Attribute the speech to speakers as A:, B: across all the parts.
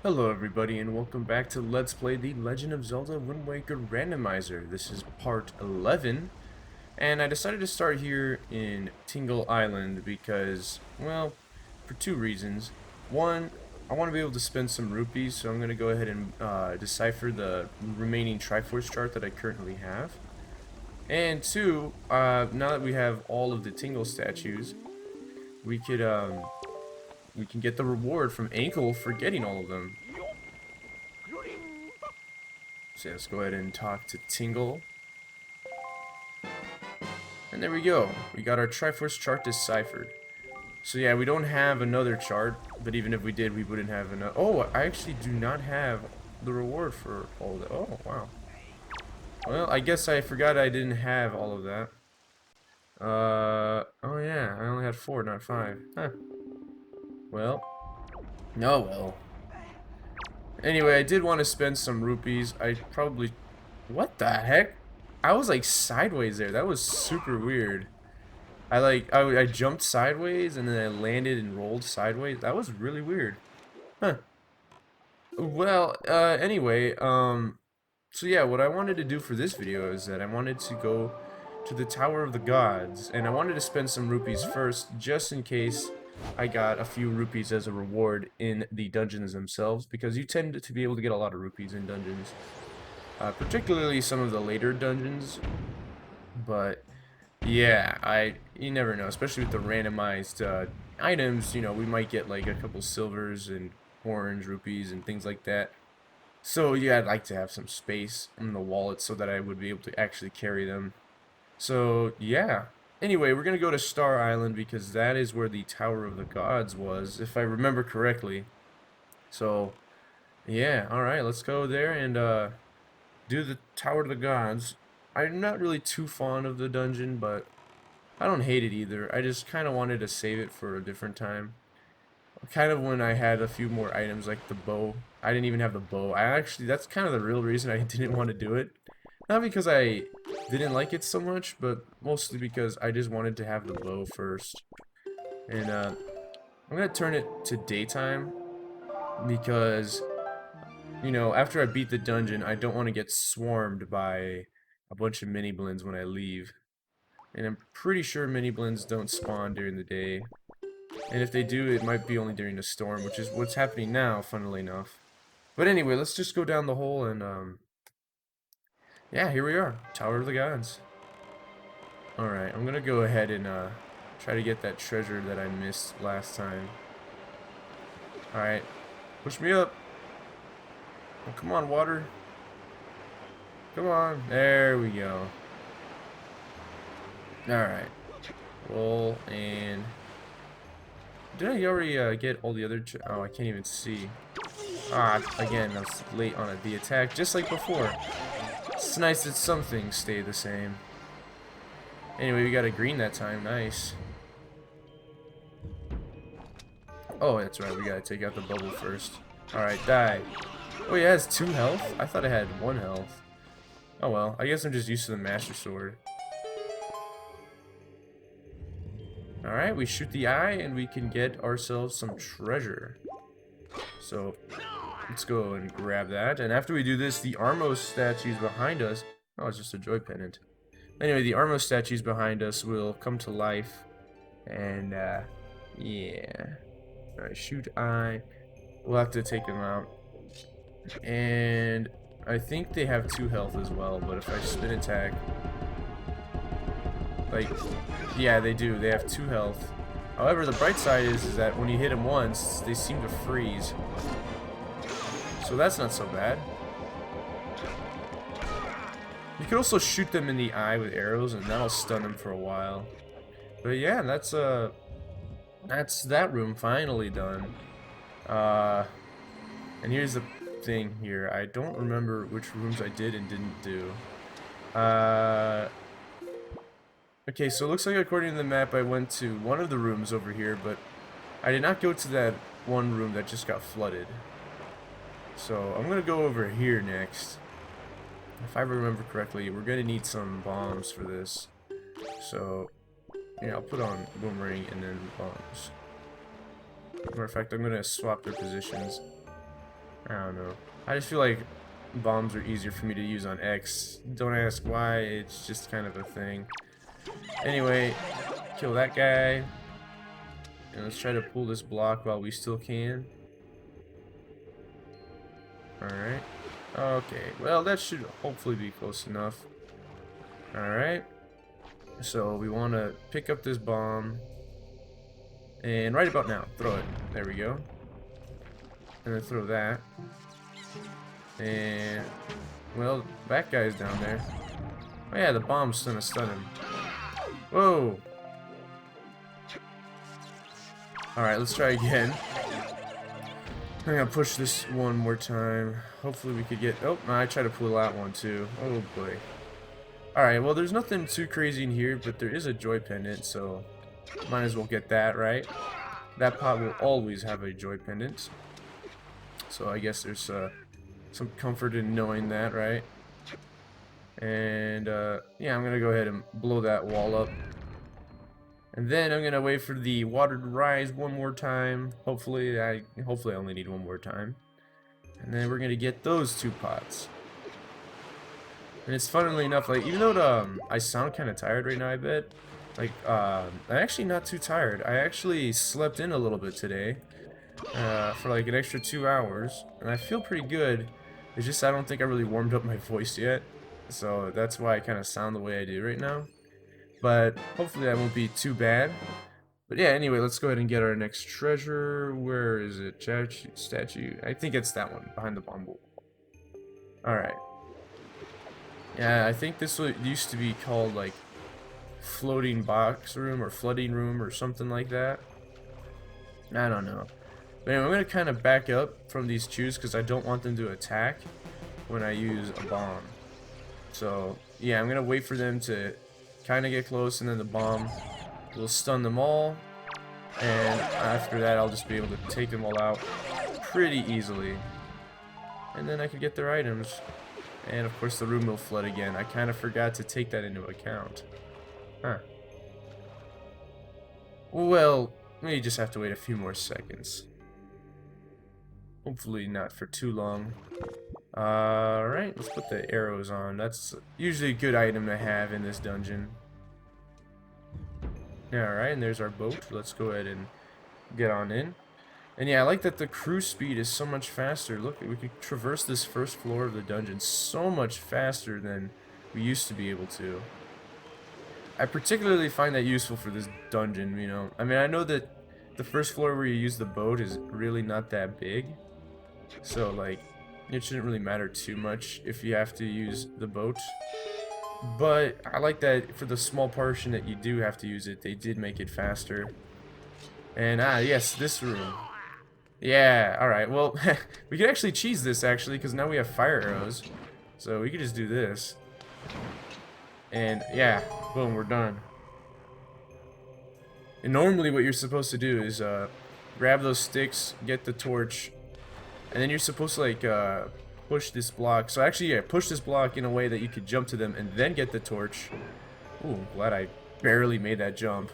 A: Hello everybody and welcome back to Let's Play The Legend of Zelda Wind Waker Randomizer. This is part 11, and I decided to start here in Tingle Island because, well, for two reasons. One, I want to be able to spend some rupees, so I'm going to go ahead and decipher the remaining Triforce chart that I currently have. And two, now that we have all of the Tingle statues, we could, we can get the reward from Ankle for getting all of them. So yeah, let's go ahead and talk to Tingle. And there we go. We got our Triforce chart deciphered. So yeah, we don't have another chart, but even if we did, we wouldn't have enough. Oh, I actually do not have the reward for all of that. Oh, wow. Well, I guess I forgot I didn't have all of that. Oh yeah, I only had 4, not 5. Huh. Well, no, well. Anyway, I did want to spend some rupees. I probably... What the heck? I was like sideways there. That was super weird. I jumped sideways and then I landed and rolled sideways. That was really weird. Huh. Well, anyway, so yeah, what I wanted to do for this video is that I wanted to go to the Tower of the Gods, and I wanted to spend some rupees first, just in case I got a few rupees as a reward in the dungeons themselves, because you tend to be able to get a lot of rupees in dungeons, particularly some of the later dungeons, but yeah, you never know, especially with the randomized items, you know, we might get like a couple silvers and orange rupees and things like that. So yeah, I'd like to have some space in the wallet so that I would be able to actually carry them. So yeah. Anyway, we're gonna go to Star Island because that is where the Tower of the Gods was, if I remember correctly. So yeah, alright, let's go there and do the Tower of the Gods. I'm not really too fond of the dungeon, but I don't hate it either. I just kind of wanted to save it for a different time. Kind of when I had a few more items like the bow. I didn't even have the bow. That's kind of the real reason I didn't want to do it. Not because I didn't like it so much, but mostly because I just wanted to have the bow first. And I'm going to turn it to daytime because, you know, after I beat the dungeon, I don't want to get swarmed by a bunch of mini blends when I leave. And I'm pretty sure mini blends don't spawn during the day. And if they do, it might be only during a storm, which is what's happening now, funnily enough. But anyway, let's just go down the hole and, yeah, here we are. Tower of the Gods. Alright, I'm gonna go ahead and, try to get that treasure that I missed last time. Alright, push me up. Oh, come on, water. Come on. There we go. Alright. Roll and... Did I already get all the other... Oh, I can't even see. Ah, again, I was late on the attack, just like before. It's nice that some things stay the same. Anyway, we got a green that time. Nice. Oh, that's right. We gotta take out the bubble first. Alright, die. Oh, yeah, it has 2 health? I thought it had 1 health. Oh well, I guess I'm just used to the Master Sword. Alright, we shoot the eye and we can get ourselves some treasure. So, let's go and grab that. And after we do this, the Armos statues behind us... Oh, it's just a joy pendant. Anyway, the Armos statues behind us will come to life. And, yeah. Alright, shoot eye. We'll have to take them out. And I think they have 2 health as well, but if I spin attack... Like, yeah, they do. They have 2 health. However, the bright side is that when you hit them once, they seem to freeze. So that's not so bad. You can also shoot them in the eye with arrows, and that'll stun them for a while. But yeah, that's that room finally done. And here's the thing here. I don't remember which rooms I did and didn't do. Okay, so it looks like according to the map, I went to one of the rooms over here, but I did not go to that one room that just got flooded. So I'm gonna go over here next. If I remember correctly, we're gonna need some bombs for this. So yeah, I'll put on boomerang and then bombs. Matter of fact, I'm gonna swap their positions. I don't know. I just feel like bombs are easier for me to use on X. Don't ask why, it's just kind of a thing. Anyway, kill that guy. And let's try to pull this block while we still can. Alright. Okay, well that should hopefully be close enough. Alright. So we want to pick up this bomb. And right about now, throw it. There we go. And then throw that. And, well, that guy's down there. Oh yeah, the bomb's gonna stun him. Whoa! Alright, let's try again. I'm gonna push this one more time. Hopefully we could get... Oh, no, I tried to pull that one too. Oh boy. Alright, well there's nothing too crazy in here, but there is a joy pendant, so might as well get that, right? That pot will always have a joy pendant. So I guess there's some comfort in knowing that, right? And yeah, I'm gonna go ahead and blow that wall up. And then I'm gonna wait for the water to rise one more time. Hopefully I only need one more time. And then we're gonna get those 2 pots. And it's funnily enough, like even though I sound kind of tired right now, I bet. Like I'm actually not too tired. I actually slept in a little bit today. For like an extra 2 hours, and I feel pretty good. It's just I don't think I really warmed up my voice yet, so that's why I kind of sound the way I do right now. But hopefully that won't be too bad. But yeah, anyway, let's go ahead and get our next treasure. Where is it? Statue. I think it's that one behind the bomb wall. All right. Yeah, I think this used to be called like floating box room or flooding room or something like that. I don't know. But anyway, I'm going to kind of back up from these chews because I don't want them to attack when I use a bomb. So, yeah, I'm going to wait for them to kind of get close, and then the bomb will stun them all. And after that, I'll just be able to take them all out pretty easily. And then I can get their items. And, of course, the room will flood again. I kind of forgot to take that into account. Huh. Well, we just have to wait a few more seconds. Hopefully not for too long. Alright, let's put the arrows on. That's usually a good item to have in this dungeon. Alright, and there's our boat. Let's go ahead and get on in. And yeah, I like that the cruise speed is so much faster. Look, we could traverse this first floor of the dungeon so much faster than we used to be able to. I particularly find that useful for this dungeon, you know. I mean, I know that the first floor where you use the boat is really not that big. So, like, it shouldn't really matter too much if you have to use the boat. But I like that for the small portion that you do have to use it, they did make it faster. And, yes, this room. Yeah, alright, well, we could actually cheese this, actually, because now we have fire arrows. So we could just do this. And, yeah, boom, we're done. And normally what you're supposed to do is grab those sticks, get the torch, and then you're supposed to like push this block. So actually, yeah, push this block in a way that you could jump to them and then get the torch. Ooh, glad I barely made that jump.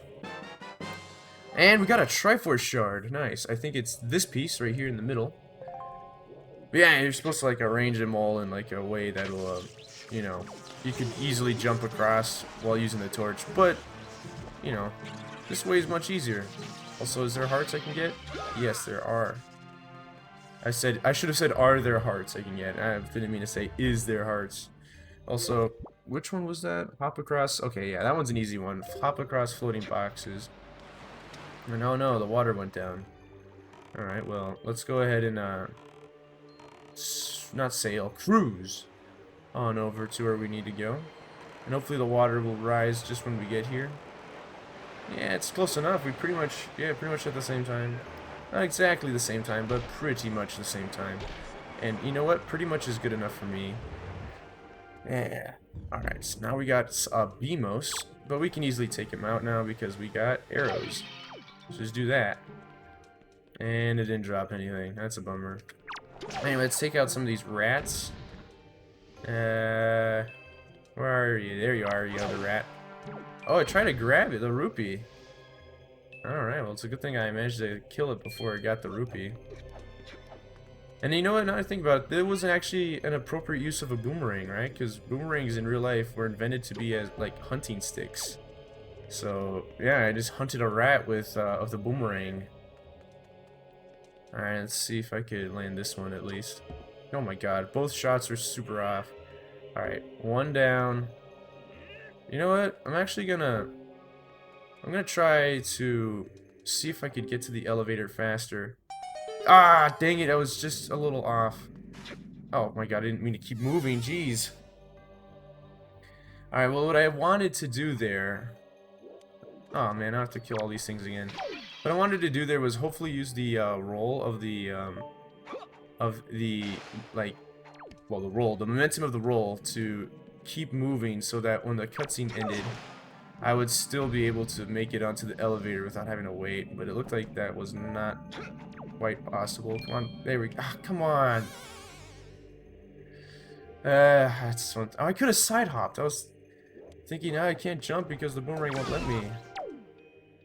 A: And we got a Triforce shard. Nice. I think it's this piece right here in the middle. But yeah, you're supposed to like arrange them all in like a way that will, you know, you could easily jump across while using the torch. But, you know, this way is much easier. Also, is there hearts I can get? Yes, there are. I should have said, are there hearts I can get? I didn't mean to say, is there hearts? Also, which one was that? Hop across. Okay, yeah, that one's an easy one. Hop across floating boxes. And oh no, the water went down. Alright, well, let's go ahead and, not sail, cruise on over to where we need to go. And hopefully the water will rise just when we get here. Yeah, it's close enough. We pretty much at the same time. Not exactly the same time, but pretty much the same time. And you know what? Pretty much is good enough for me. Yeah. Alright, so now we got Beamos, but we can easily take him out now because we got arrows. So just do that. And it didn't drop anything. That's a bummer. Anyway, let's take out some of these rats. Where are you? There you are, you other rat. Oh, I tried to grab it, the rupee. Alright, well, it's a good thing I managed to kill it before it got the rupee. And you know what, now that I think about it, there wasn't actually an appropriate use of a boomerang, right? Because boomerangs in real life were invented to be as, like, hunting sticks. So, yeah, I just hunted a rat with the boomerang. Alright, let's see if I could land this one at least. Oh my god, both shots are super off. Alright, one down. You know what? I'm gonna try to see if I could get to the elevator faster. Ah, dang it, I was just a little off. Oh my god, I didn't mean to keep moving, jeez. Alright, well, what I wanted to do there... Oh man, I have to kill all these things again. What I wanted to do there was hopefully use the roll of the, like, well, the momentum of the roll to keep moving so that when the cutscene ended, I would still be able to make it onto the elevator without having to wait, but it looked like that was not quite possible. Come on, there we go. Ah, come on. That's one. Oh, I could have side hopped. I was thinking, I can't jump because the boomerang won't let me.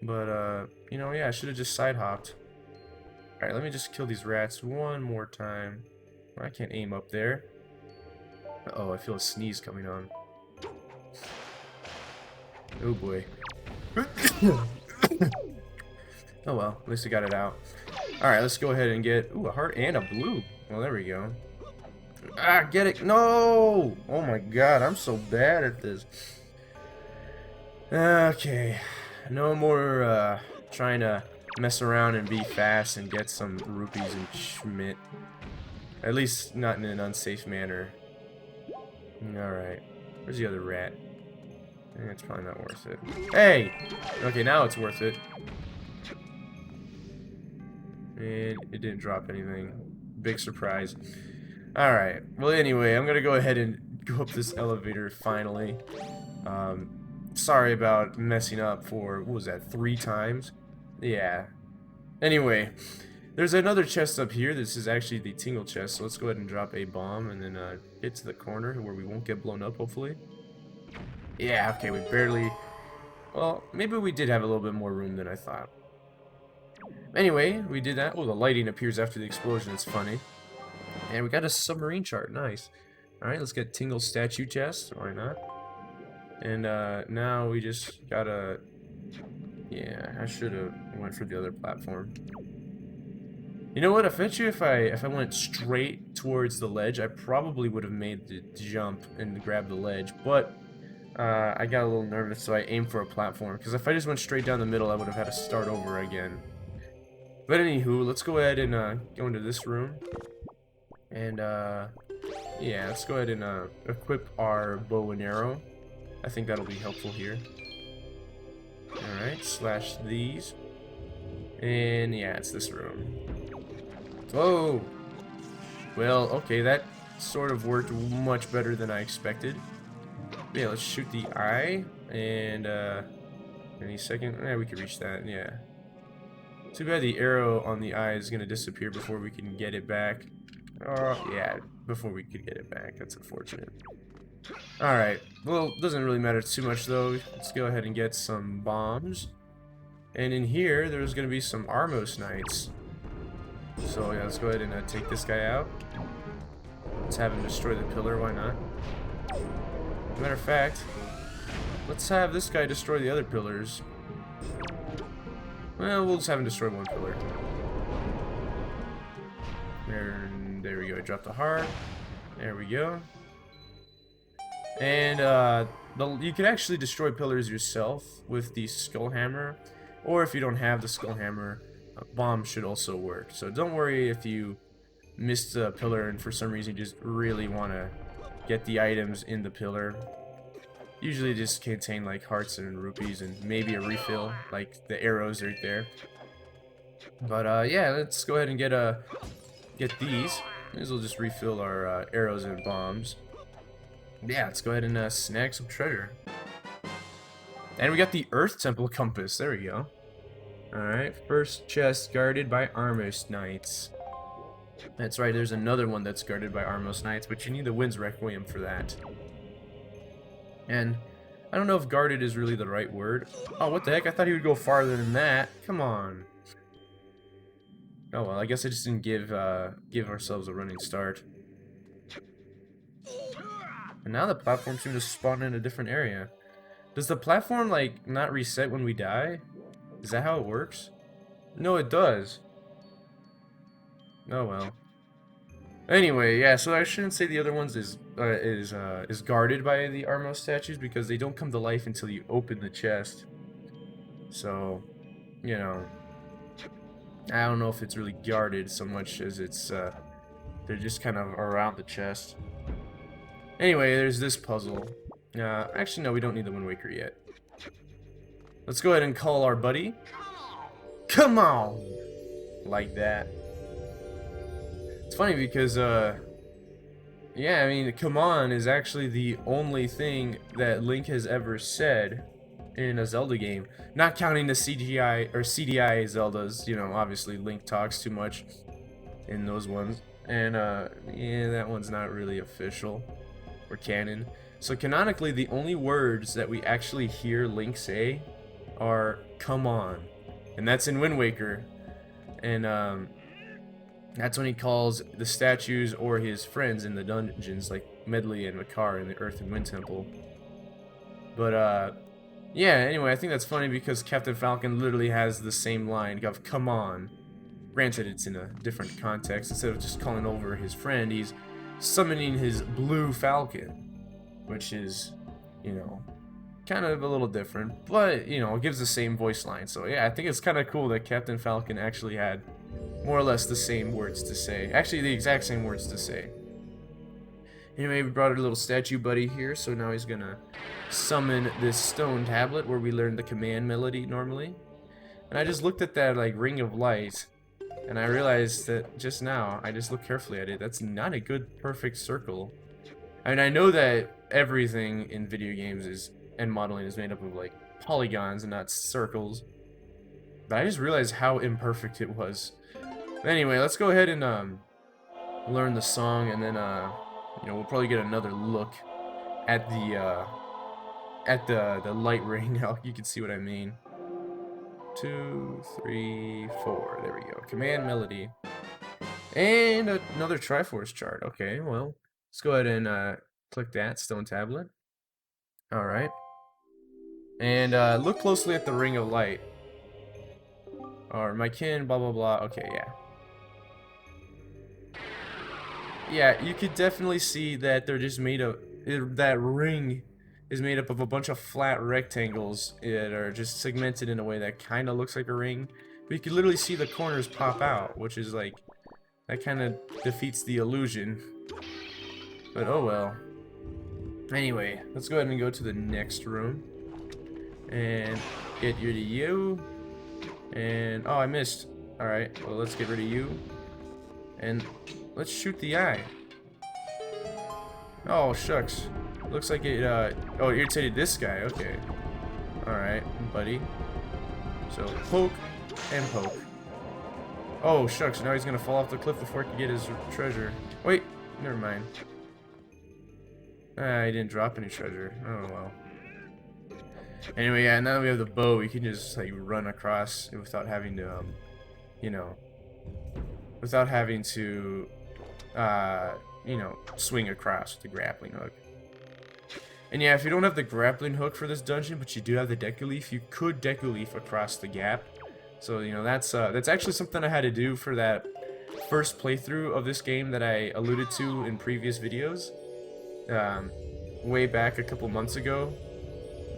A: But, you know, yeah, I should have just side hopped. Alright, let me just kill these rats one more time. I can't aim up there. Uh-oh, I feel a sneeze coming on. Oh boy. Oh well, at least I got it out. Alright, let's go ahead and get... Ooh, a heart and a blue. Well, there we go. Ah, get it! No! Oh my god, I'm so bad at this. Okay. No more, trying to mess around and be fast and get some rupees and schmidt. At least not in an unsafe manner. Alright. Where's the other rat? It's probably not worth it. Hey! Okay, now it's worth it. And it didn't drop anything. Big surprise. Alright. Well, anyway, I'm gonna go ahead and go up this elevator finally. Sorry about messing up for, what was that, 3 times? Yeah. Anyway, there's another chest up here. This is actually the tingle chest, so let's go ahead and drop a bomb and then get to the corner where we won't get blown up, hopefully. Yeah, okay, we barely... Well, maybe we did have a little bit more room than I thought. Anyway, we did that. Oh, the lighting appears after the explosion. It's funny. And we got a submarine chart. Nice. Alright, let's get Tingle's statue chest. Why not? And now we just gotta... Yeah, I should have went for the other platform. You know what? I bet you if I went straight towards the ledge, I probably would have made the jump and grabbed the ledge. But I got a little nervous, so I aimed for a platform. Because if I just went straight down the middle, I would have had to start over again. But anywho, let's go ahead and go into this room. And yeah, let's go ahead and equip our bow and arrow. I think that'll be helpful here. Alright, slash these. And yeah, it's this room. Whoa! Well, okay, that sort of worked much better than I expected. Yeah, let's shoot the eye. And any second, yeah, we can reach that, yeah. Too bad the arrow on the eye is gonna disappear before we can get it back. Oh, yeah, before we could get it back. That's unfortunate. Alright, well, doesn't really matter too much though. Let's go ahead and get some bombs. And in here, there's going to be some Armos Knights. So yeah, let's go ahead and take this guy out. Let's have him destroy the pillar, why not? Matter of fact, let's have this guy destroy the other pillars. Well, we'll just have him destroy one pillar. There we go, I dropped a heart. There we go. And you can actually destroy pillars yourself with the skull hammer, or if you don't have the skull hammer, a bomb should also work. So don't worry if you missed a pillar and for some reason you just really want to get the items in the pillar. Usually just contain like hearts and rupees and maybe a refill, like the arrows right there. But yeah, let's go ahead and get these. These will just refill our arrows and bombs. Yeah, let's go ahead and snag some treasure. And we got the Earth Temple Compass. There we go. Alright, first chest guarded by Armos Knights. That's right, there's another one that's guarded by Armos Knights, but you need the Wind's Requiem for that. And I don't know if guarded is really the right word. Oh, what the heck? I thought he would go farther than that. Come on. Oh well, I guess I just didn't give ourselves a running start. And now the platform seems to spawn in a different area. Does the platform, like, not reset when we die? Is that how it works? No, it does. Oh well. Anyway, yeah, so I shouldn't say the other ones is guarded by the Armo statues because they don't come to life until you open the chest. So, you know, I don't know if it's really guarded so much as it's they're just kind of around the chest. Anyway, there's this puzzle. Actually, no, we don't need the Wind Waker yet. Let's go ahead and call our buddy. Come on! Like that. It's funny because, yeah, I mean, come on is actually the only thing that Link has ever said in a Zelda game. Not counting the CGI or CDI Zeldas, you know, obviously Link talks too much in those ones. And, yeah, that one's not really official or canon. So canonically, the only words that we actually hear Link say are "come on," and that's in Wind Waker. And that's when he calls the statues or his friends in the dungeons, like Medley and Makar in the Earth and Wind Temple. But yeah. Anyway, I think that's funny because Captain Falcon literally has the same line of "come on." Granted, it's in a different context. Instead of just calling over his friend, he's summoning his blue falcon, which is, you know, kind of a little different, but, you know, it gives the same voice line. So yeah, I think it's kind of cool that Captain Falcon actually had more or less the same words to say. Actually, the exact same words to say. Anyway, we brought our little statue buddy here, so now he's gonna summon this stone tablet where we learn the command melody normally. And I just looked at that, like, ring of light, and I realized that just now, I just looked carefully at it, that's not a good perfect circle. I mean, I know that everything in video games and modeling is made up of, like, polygons and not circles. But I just realized how imperfect it was. Anyway, let's go ahead and learn the song, and then you know, we'll probably get another look at the light ring. You can see what I mean. 2, 3, 4. There we go. Command melody. And another Triforce chart. Okay, well, let's go ahead and click that stone tablet. All right. And look closely at the ring of light. Or my kin, blah blah blah. Okay, yeah. Yeah, you could definitely see that they're just made of that ring is made up of a bunch of flat rectangles that are just segmented in a way that kind of looks like a ring. But you can literally see the corners pop out, which is like that kind of defeats the illusion. But oh well. Anyway, let's go ahead and go to the next room and get rid of you. And oh, I missed. All right, well, let's get rid of you. And let's shoot the eye. Oh, shucks. Looks like it, oh, it irritated this guy. Okay. Alright, buddy. So, poke and poke. Oh, shucks. Now he's gonna fall off the cliff before he can get his treasure. Wait, never mind. Ah, he didn't drop any treasure. Oh, well. Anyway, yeah, now that we have the bow, we can just, like, run across without having to, you know, without having to, you know, swing across with the grappling hook. And yeah, if you don't have the grappling hook for this dungeon, but you do have the Deku Leaf, you could Deku Leaf across the gap. So, you know, that's actually something I had to do for that first playthrough of this game that I alluded to in previous videos. Way back a couple months ago.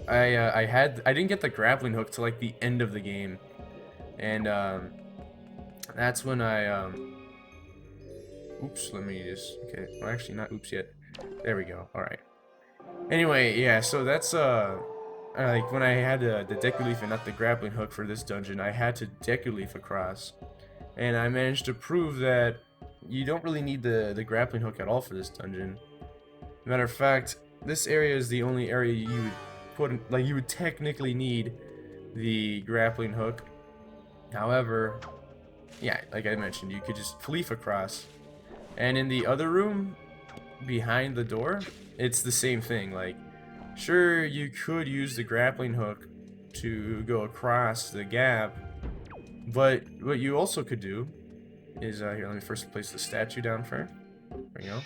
A: I didn't get the grappling hook till like the end of the game. And that's when I oops, let me just okay, well actually not oops yet. There we go. Alright. Anyway, yeah, so that's like when I had the Deku Leaf and not the grappling hook for this dungeon, I had to Deku Leaf across. And I managed to prove that you don't really need the grappling hook at all for this dungeon. Matter of fact, this area is the only area you would put, like, you would technically need the grappling hook. However, yeah, like I mentioned, you could just leaf across. And in the other room, behind the door, it's the same thing. Like, sure, you could use the grappling hook to go across the gap, but what you also could do is, here, let me first place the statue down first. There we go.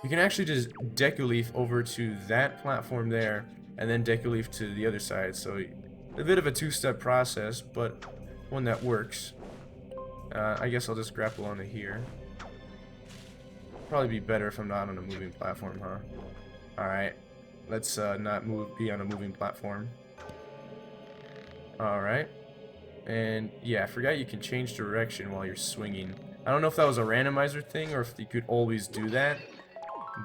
A: You can actually just deck-a-leaf over to that platform there, and then deck-a-leaf to the other side, so a bit of a two-step process, but one that works. I guess I'll just grapple onto here. Probably be better if I'm not on a moving platform, huh? Alright, let's not be on a moving platform. Alright. And yeah, I forgot you can change direction while you're swinging. I don't know if that was a randomizer thing or if you could always do that.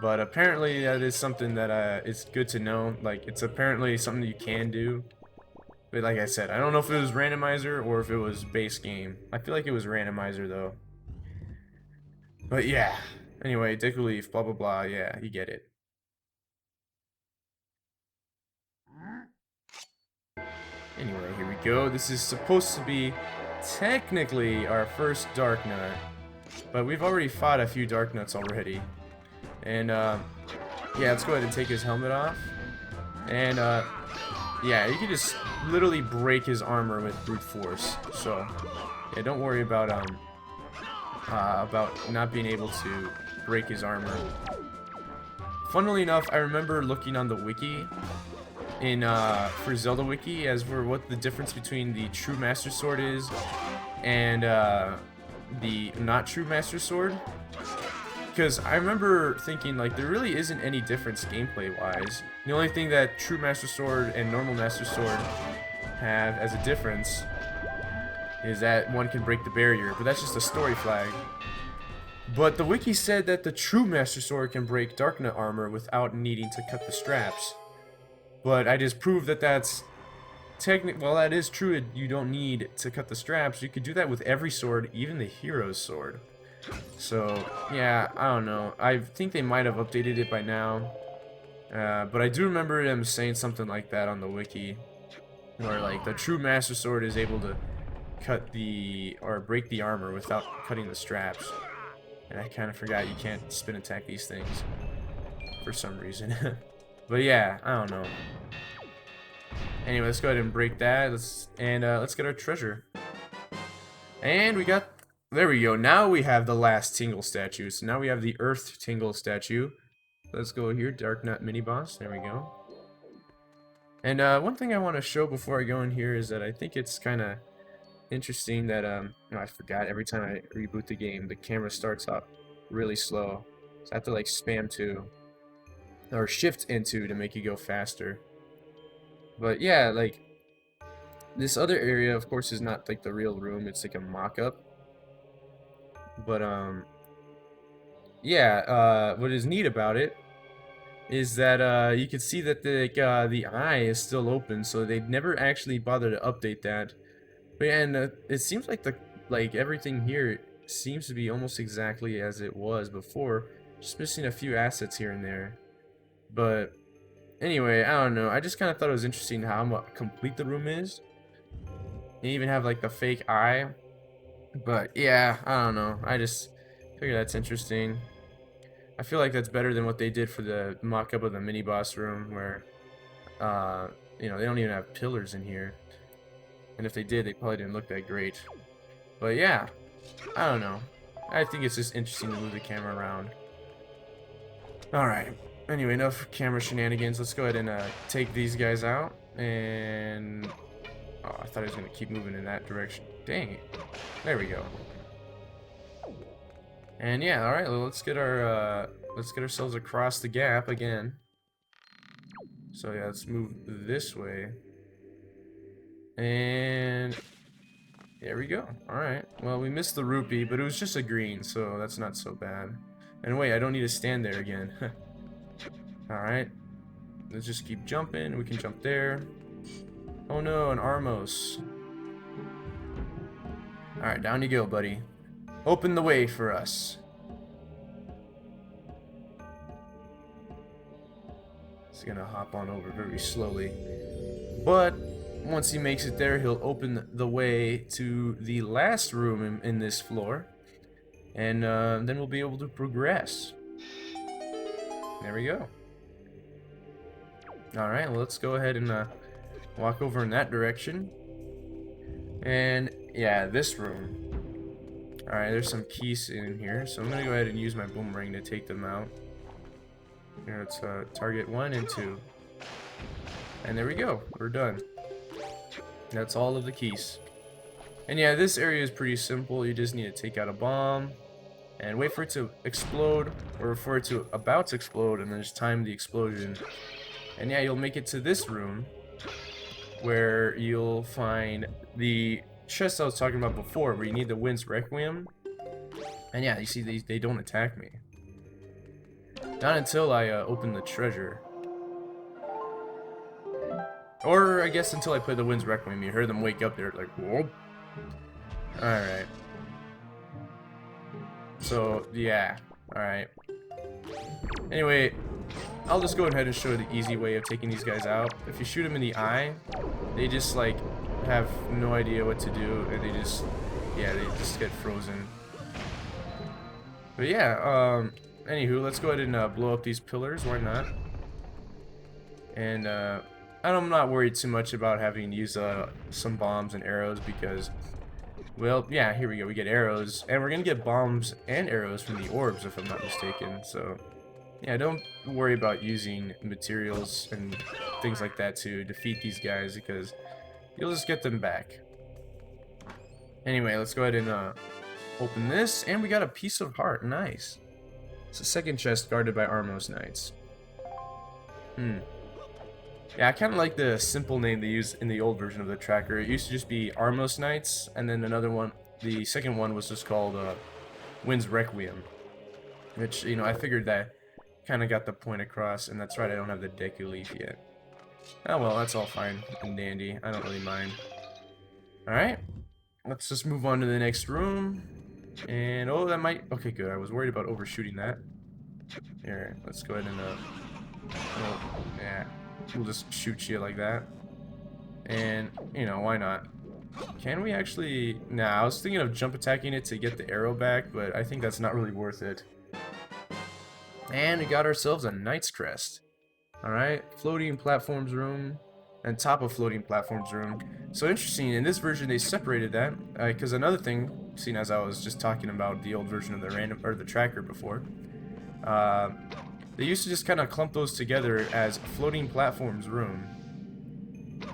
A: But apparently that is something that it's good to know. Like, it's apparently something you can do. But like I said, I don't know if it was randomizer or if it was base game. I feel like it was randomizer though. But yeah. Anyway, Dick Leaf, blah blah blah, yeah, you get it. Anyway, here we go. This is supposed to be technically our first Dark Nut. But we've already fought a few Dark Nuts already. And yeah, let's go ahead and take his helmet off. And yeah, you can just literally break his armor with brute force. So yeah, don't worry about not being able to break his armor. Funnily enough, I remember looking on the wiki for Zelda wiki as for what the difference between the true Master Sword is and the not true Master Sword. Because I remember thinking, like, there really isn't any difference gameplay-wise. The only thing that true Master Sword and normal Master Sword have as a difference is that one can break the barrier, but that's just a story flag. But the wiki said that the true Master Sword can break Dark Nut armor without needing to cut the straps. But I just proved that that's well, that is true. You don't need to cut the straps. You could do that with every sword, even the hero's sword. So, yeah, I don't know. I think they might have updated it by now. But I do remember them saying something like that on the wiki. Where, like, the true Master Sword is able to break the armor without cutting the straps. And I kind of forgot you can't spin attack these things. For some reason. But yeah, I don't know. Anyway, let's go ahead and break that. Let's get our treasure. And we got... There we go. Now we have the last Tingle statue. So now we have the Earth Tingle statue. Let's go here. Dark Nut mini boss. There we go. And one thing I want to show before I go in here is that I think it's kind of interesting that I forgot every time I reboot the game, the camera starts up really slow. So I have to like spam 2 or shift into to make you go faster. But yeah, like this other area, of course, is not like the real room. It's like a mock-up. But yeah, what is neat about it is that you can see that the eye is still open, so they never actually bothered to update that. But yeah, and it seems like everything here seems to be almost exactly as it was before, just missing a few assets here and there. But anyway, I don't know. I just kind of thought it was interesting how complete the room is. They even have like the fake eye. But yeah, I don't know. I just figure that's interesting. I feel like that's better than what they did for the mock-up of the mini-boss room where, you know, they don't even have pillars in here. And if they did, they probably didn't look that great. But yeah, I don't know. I think it's just interesting to move the camera around. Alright, anyway, enough camera shenanigans. Let's go ahead and take these guys out. And... oh, I thought I was going to keep moving in that direction. Dang it. There we go. And yeah, alright, well, let's get ourselves across the gap again. So yeah, let's move this way. And there we go. Alright. Well, we missed the rupee, but it was just a green, so that's not so bad. And wait, I don't need to stand there again. Alright. Let's just keep jumping. We can jump there. Oh no, an Armos. Alright, down you go, buddy. Open the way for us. He's gonna hop on over very slowly. But once he makes it there, he'll open the way to the last room in this floor. And then we'll be able to progress. There we go. Alright, well, let's go ahead and walk over in that direction. And yeah, this room. Alright, there's some keys in here, so I'm gonna go ahead and use my boomerang to take them out. Here, let's target 1 and 2. And there we go, we're done. That's all of the keys. And yeah, this area is pretty simple. You just need to take out a bomb and wait for it to explode, or for it to about to explode, and then just time the explosion. And yeah, you'll make it to this room where you'll find the chest I was talking about before, where you need the Wind's Requiem. And yeah, you see they don't attack me. Not until I open the treasure. Or I guess until I play the Wind's Requiem. You heard them wake up there like, whoa. Alright. So, yeah. Alright. Anyway, I'll just go ahead and show the easy way of taking these guys out. If you shoot them in the eye, they just like have no idea what to do, and they just get frozen. But yeah, anywho, let's go ahead and blow up these pillars. Why not? And I'm not worried too much about having to use some bombs and arrows because, well, yeah, here we go. We get arrows, and we're gonna get bombs and arrows from the orbs, if I'm not mistaken. So, yeah, don't worry about using materials and things like that to defeat these guys because you'll just get them back. Anyway, let's go ahead and open this, and we got a piece of heart. Nice. It's a second chest guarded by Armos Knights. Yeah, I kind of like the simple name they used in the old version of the tracker. It used to just be Armos Knights, and then another one, the second one was just called Wind's Requiem. Which, you know, I figured that kind of got the point across, and that's right, I don't have the Deku Leaf yet. Oh well, that's all fine and dandy. I don't really mind. Alright, let's just move on to the next room. And, oh, that might... Okay, good. I was worried about overshooting that. Here, let's go ahead and, oh, yeah. We'll just shoot you like that. And, you know, why not? Can we actually... Nah, I was thinking of jump attacking it to get the arrow back, but I think that's not really worth it. And we got ourselves a Knight's Crest. Alright, floating platforms room. And top of floating platforms room. So interesting, in this version they separated that. Because another thing, seeing as I was just talking about the old version of the tracker before. They used to just kind of clump those together as floating platforms room.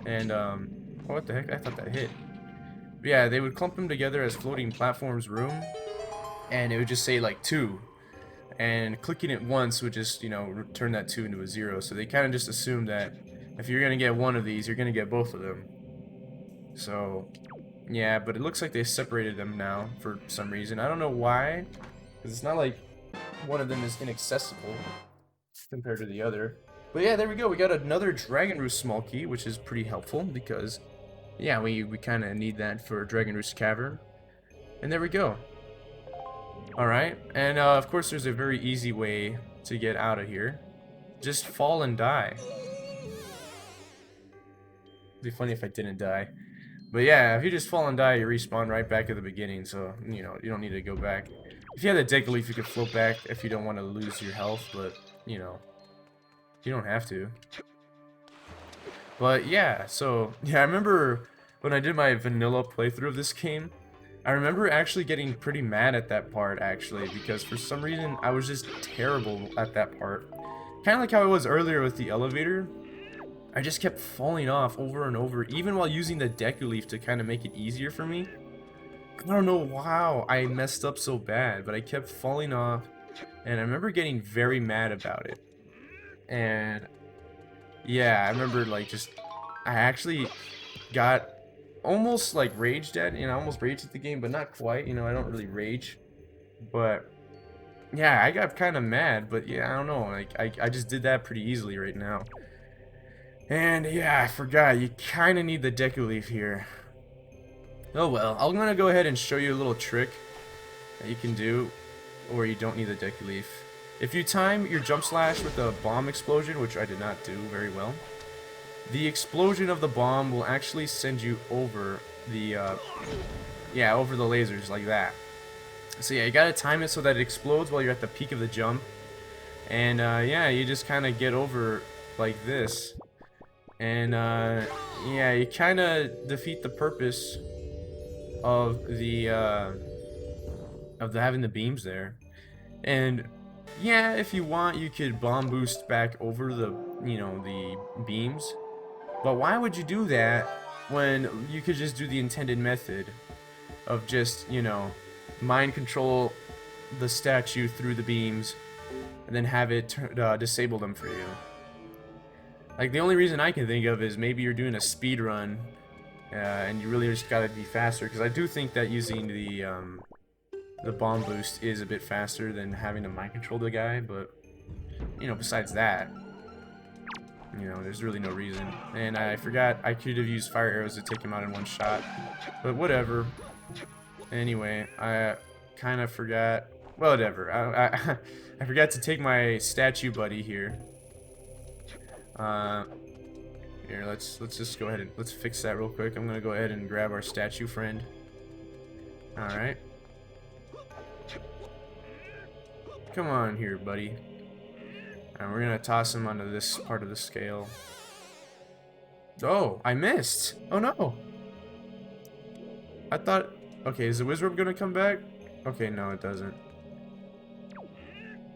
A: And, oh, what the heck? I thought that hit. But yeah, they would clump them together as floating platforms room. And it would just say, like, 2. And clicking it once would just, you know, turn that 2 into a 0. So they kind of just assumed that if you're going to get one of these, you're going to get both of them. So, yeah, but it looks like they separated them now for some reason. I don't know why. Because it's not like one of them is inaccessible compared to the other. But yeah, there we go. We got another Dragon Roost small key, which is pretty helpful because, yeah, we kind of need that for Dragon Roost Cavern. And there we go. Alright, and of course there's a very easy way to get out of here. Just fall and die. It'd be funny if I didn't die. But yeah, if you just fall and die, you respawn right back at the beginning, so, you know, you don't need to go back. If you had the Deku Leaf, you could float back if you don't want to lose your health, but, you know, you don't have to. But yeah, so, yeah, I remember when I did my vanilla playthrough of this game, I remember actually getting pretty mad at that part, actually, because for some reason, I was just terrible at that part. Kind of like how I was earlier with the elevator. I just kept falling off over and over, even while using the Deku Leaf to kind of make it easier for me. I don't know how I messed up so bad, but I kept falling off, and I remember getting very mad about it. And yeah, I remember like I actually got almost like raged at, you know, I almost raged at the game, but not quite, you know, I don't really rage. But yeah, I got kind of mad, but yeah, I don't know, like I just did that pretty easily right now. And yeah, I forgot, you kind of need the Deku Leaf here. Oh well, I'm gonna go ahead and show you a little trick that you can do, or you don't need the Deku Leaf. If you time your jump slash with a bomb explosion, which I did not do very well, the explosion of the bomb will actually send you over the, over the lasers like that. So yeah, you gotta time it so that it explodes while you're at the peak of the jump. And yeah, you just kind of get over like this. And yeah, you kind of defeat the purpose of the of having the beams there. And yeah, if you want, you could bomb boost back over the, the beams. But why would you do that when you could just do the intended method of just, mind control the statue through the beams and then have it disable them for you? Like, the only reason I can think of is maybe you're doing a speed run and you really just gotta be faster, because I do think that using the bomb boost is a bit faster than having to mind control the guy, but besides that, there's really no reason. And I forgot I could have used fire arrows to take him out in one shot, but whatever. Anyway, I kind of forgot. Whatever. I forgot to take my statue buddy here. Here, let's just go ahead and let's fix that real quick. I'm gonna go ahead and grab our statue friend. All right. Come on here, buddy. And we're gonna toss him onto this part of the scale. Oh, I missed. Oh no. I thought. Okay, is the Wizrobe gonna come back? Okay, no, it doesn't.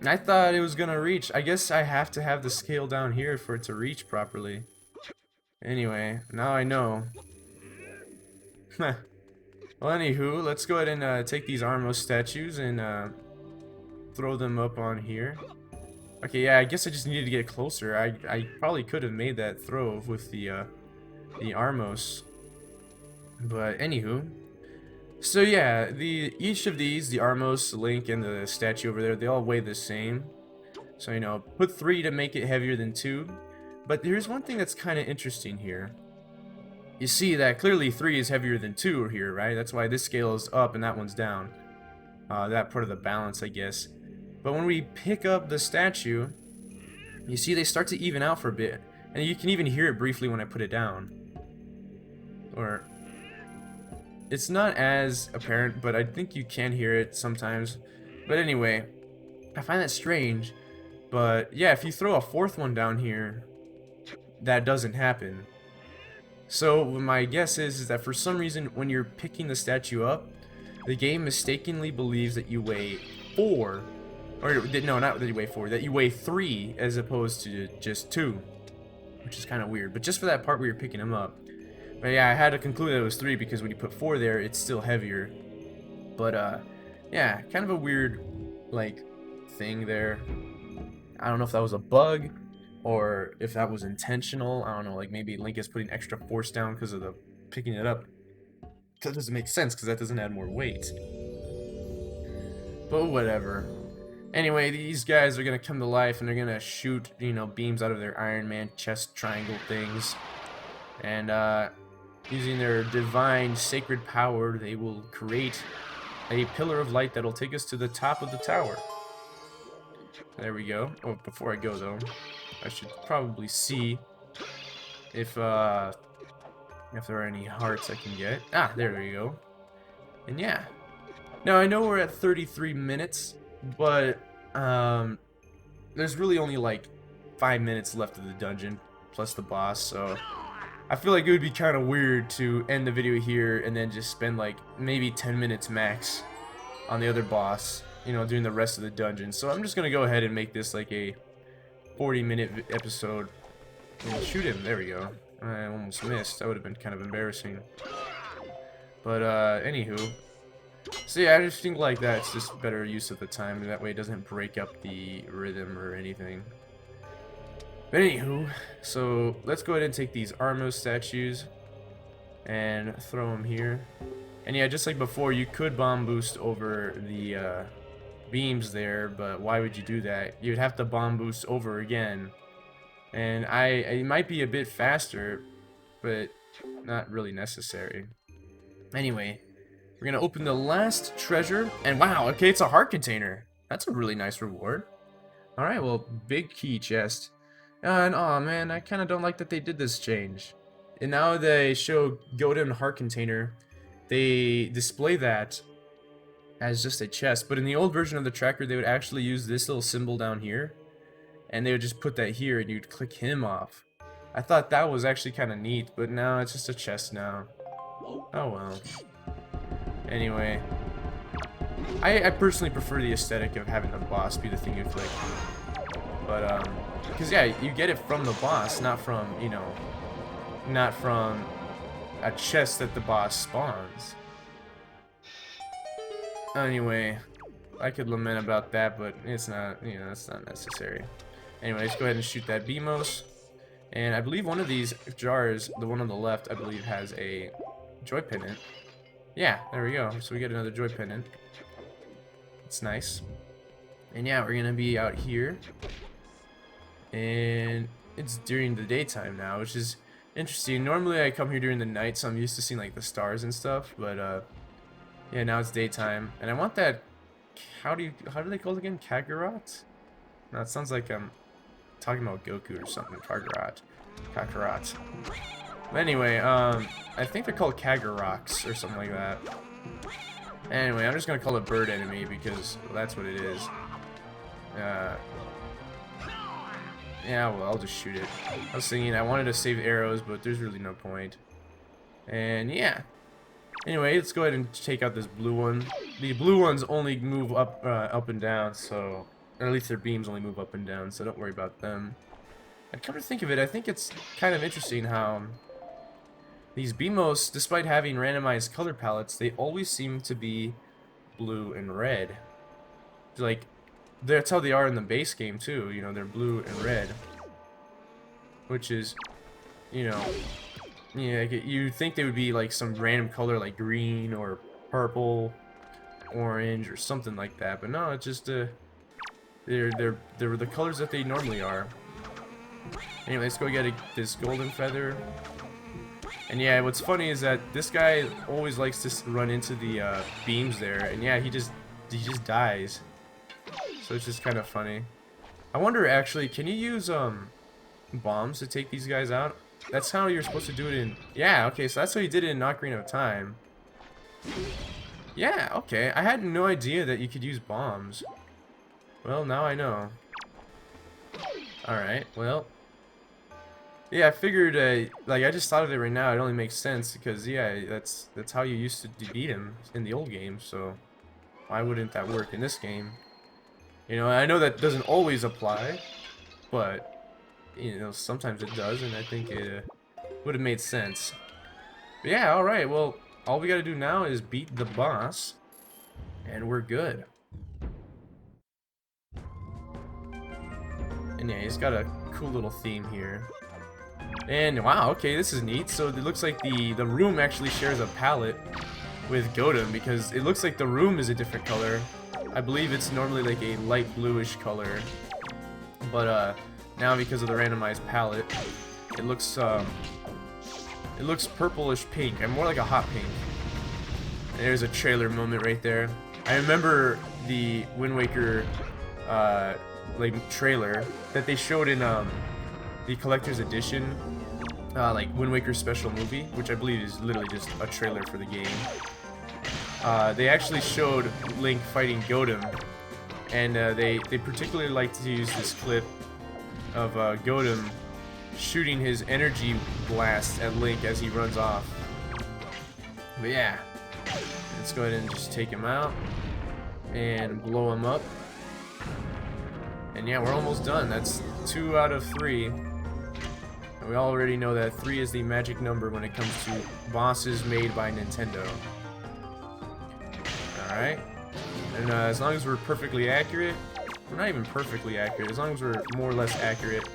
A: I thought it was gonna reach. I guess I have to have the scale down here for it to reach properly. Anyway, now I know. Well, anywho, let's go ahead and take these Armos statues and throw them up on here. Okay, yeah, I guess I just needed to get closer. I probably could have made that throw with the Armos. But anywho, so yeah, each of these, the Armos, Link, and the statue over there, they all weigh the same. So put 3 to make it heavier than 2. But here's one thing that's kind of interesting here. You see that clearly 3 is heavier than 2 here, right? That's why this scale is up and that one's down. That part of the balance, I guess. But when we pick up the statue, you see they start to even out for a bit. And you can even hear it briefly when I put it down. Or it's not as apparent, but I think you can hear it sometimes. But anyway, I find that strange. But yeah, if you throw a 4th one down here, that doesn't happen. So my guess is that for some reason when you're picking the statue up, the game mistakenly believes that you weigh 4, or no, not that you weigh 4, that you weigh 3 as opposed to just 2, which is kind of weird. But just for that part where you're picking them up. But yeah, I had to conclude that it was 3 because when you put 4 there, it's still heavier. But yeah, kind of a weird thing there. I don't know if that was a bug or if that was intentional. I don't know, maybe Link is putting extra force down because of the picking it up. That doesn't make sense because that doesn't add more weight. But whatever. Anyway, these guys are gonna come to life and they're gonna shoot, beams out of their Iron Man chest triangle things. And using their divine sacred power, they will create a pillar of light that'll take us to the top of the tower. There we go. Oh, before I go though, I should probably see if there are any hearts I can get. Ah, there we go. And yeah. Now I know we're at 33 minutes, but there's really only 5 minutes left of the dungeon plus the boss, so I feel like it would be kind of weird to end the video here and then just spend maybe 10 minutes max on the other boss, doing the rest of the dungeon. So I'm just gonna go ahead and make this a 40-minute episode. And shoot him. There we go. I almost missed. That would have been kind of embarrassing. But anywho, so yeah, I just think that's just better use of the time, and that way it doesn't break up the rhythm or anything. But anywho, so let's go ahead and take these Armos statues and throw them here. And yeah, just like before, you could bomb boost over the beams there, but why would you do that? You'd have to bomb boost over again. And it might be a bit faster, but not really necessary. Anyway, we're gonna open the last treasure, and wow, okay, it's a heart container. That's a really nice reward. Alright, well, big key chest. And aw man, I kinda don't like that they did this change. And now they show Golden Heart Container, they display that as just a chest, but in the old version of the tracker they would actually use this little symbol down here, and they would just put that here and you'd click him off. I thought that was actually kinda neat, but now it's just a chest now. Oh well. Anyway, I personally prefer the aesthetic of having the boss be the thing you flick. But, because, yeah, you get it from the boss, not from, you know, not from a chest that the boss spawns. Anyway, I could lament about that, but it's not, you know, it's not necessary. Anyway, let's go ahead and shoot that Beamos. And I believe one of these jars, the one on the left, I believe has a joy pendant. Yeah, there we go. So we get another joy pendant. It's nice. And yeah, we're gonna be out here. And it's during the daytime now, which is interesting. Normally I come here during the night, so I'm used to seeing like the stars and stuff, but yeah, now it's daytime. And I want that, how do they call it again? Kakarot? No, it sounds like I'm talking about Goku or something. Kakarot. But anyway, I think they're called Kagaroks or something like that. Anyway, I'm just gonna call it bird enemy because that's what it is. Yeah, well, I'll just shoot it. I was thinking I wanted to save arrows, but there's really no point. And yeah. Anyway, let's go ahead and take out this blue one. The blue ones only move up and down, so... Or at least their beams only move up and down, so don't worry about them. And come to think of it, I think it's kind of interesting how... These Beamos, despite having randomized color palettes, they always seem to be blue and red. Like, that's how they are in the base game, too. You know, they're blue and red. Which is, you know... Yeah, you'd think they would be like some random color like green or purple, orange or something like that, but no, it's just they're the colors that they normally are. Anyway, let's go get this golden feather. And yeah, what's funny is that this guy always likes to run into the beams there, and yeah, he just dies. So it's just kind of funny. I wonder actually, can you use bombs to take these guys out? That's how you're supposed to do it in... Yeah, okay, so that's how you did it in Ocarina of Time. Yeah, okay. I had no idea that you could use bombs. Well, now I know. Alright, well... Yeah, I figured, like, I just thought of it right now. It only makes sense because, yeah, that's how you used to beat him in the old game, so... Why wouldn't that work in this game? You know, I know that doesn't always apply, but... You know, sometimes it does, and I think it would have made sense. But yeah, alright, well, all we gotta do now is beat the boss, and we're good. And yeah, he's got a cool little theme here. And wow, okay, this is neat. So it looks like the room actually shares a palette with Godam, because it looks like the room is a different color. I believe it's normally like a light bluish color. But, now because of the randomized palette, it looks purplish pink, and more like a hot pink. And there's a trailer moment right there. I remember the Wind Waker like trailer that they showed in the collector's edition, like Wind Waker special movie, which I believe is literally just a trailer for the game. They actually showed Link fighting Godam, and they particularly like to use this clip of Godam shooting his energy blast at Link as he runs off. But yeah, let's go ahead and just take him out and blow him up. And yeah, we're almost done. That's 2 out of 3. And we already know that 3 is the magic number when it comes to bosses made by Nintendo. Alright. And as long as we're perfectly accurate, we're not even perfectly accurate, as long as we're more or less accurate,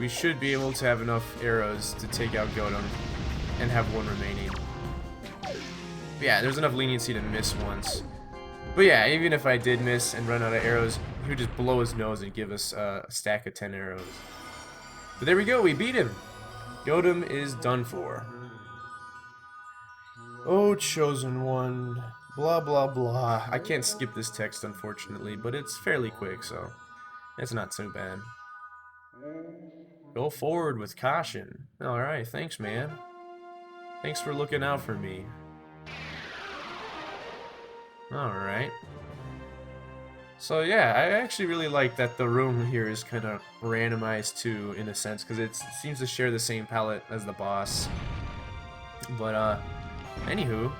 A: we should be able to have enough arrows to take out Godam and have 1 remaining. But yeah, there's enough leniency to miss once. But yeah, even if I did miss and run out of arrows, he would just blow his nose and give us a stack of 10 arrows. But there we go, we beat him! Godam is done for. Oh, chosen one. Blah, blah, blah. I can't skip this text, unfortunately, but it's fairly quick, so it's not too bad. Go forward with caution. Alright, thanks, man. Thanks for looking out for me. Alright. So yeah, I actually really like that the room here is kind of randomized too, in a sense, because it seems to share the same palette as the boss. But, anywho,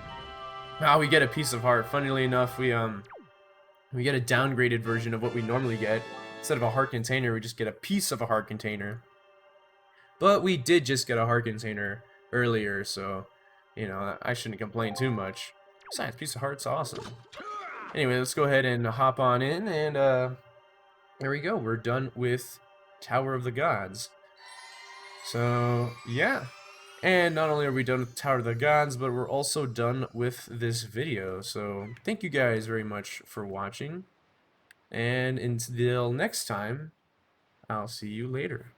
A: Ah, we get a piece of heart. Funnily enough, we get a downgraded version of what we normally get. Instead of a heart container, we just get a piece of a heart container. But we did just get a heart container earlier, so, you know, I shouldn't complain too much. Besides, piece of heart's awesome. Anyway, let's go ahead and hop on in, and there we go. We're done with Tower of the Gods. So, yeah. And not only are we done with Tower of the Gods, but we're also done with this video. So, thank you guys very much for watching. And until next time, I'll see you later.